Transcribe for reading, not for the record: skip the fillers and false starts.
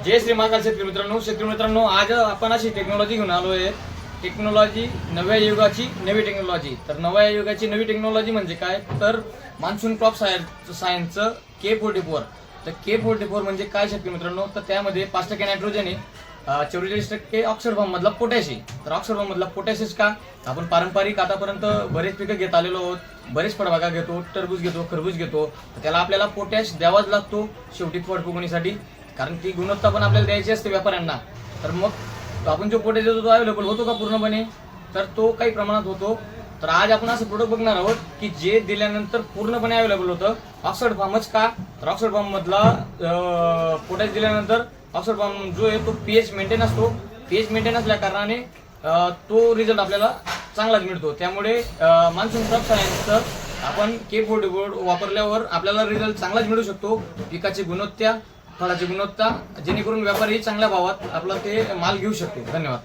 जय श्री महाकाल शेतकरी मित्रांनो, आज आपण अशी टेक्नॉलॉजी घेऊन आलो आहे. टेक्नॉलॉजी नव्या युगाची नवी टेक्नॉलॉजी. तर नव्या युगाची नवी टेक्नॉलॉजी म्हणजे काय, तर मान्सून क्रॉप सायन्सचं K44. तर K44 म्हणजे काय शेतकरी मित्रांनो, तर त्यामध्ये 5% नायट्रोजन आहे, 44% ऑक्सफर्ड मधला पोटॅश आहे. तर ऑक्सफर्ड मधला पोटॅश का, आपण पारंपरिक आतापर्यंत बरेच पिकं घेत आलेलो आहोत, बरेच फळबागा घेतो, टरबूज घेतो, खरबूज घेतो, त्याला आपल्याला पोटॅश द्यावाच लागतो शेवटी फळ फुगवणीसाठी, कारण ती गुणवत्ता पण आपल्याला द्यायची असते व्यापाऱ्यांना. तर मग आपण जो पोटॅश देतो तो अवेलेबल होतो का पूर्णपणे, तर तो काही प्रमाणात होतो. तर आज आपण असं प्रोडक्ट बघणार आहोत की जे दिल्यानंतर पूर्णपणे अवेलेबल होतं. ऑक्सफर्ड फार्मच का, तर ऑक्सफर्ड फार्म मधला पोटॅश दिल्यानंतर ऑक्सफर्ड फार्म जो आहे तो पीएच मेंटेन असतो. पीएच मेंटेन असल्या कारणाने तो रिझल्ट आपल्याला चांगलाच मिळतो. त्यामुळे मान्सून क्रॉप सायन्सचं आपण K44 वापरल्यावर आपल्याला रिझल्ट चांगलाच मिळू शकतो. पिकाची गुणवत्ता, फळाची गुणवत्ता, जेणेकरून व्यापारी चांगल्या भावात आपला ते माल घेऊ शकतो. धन्यवाद.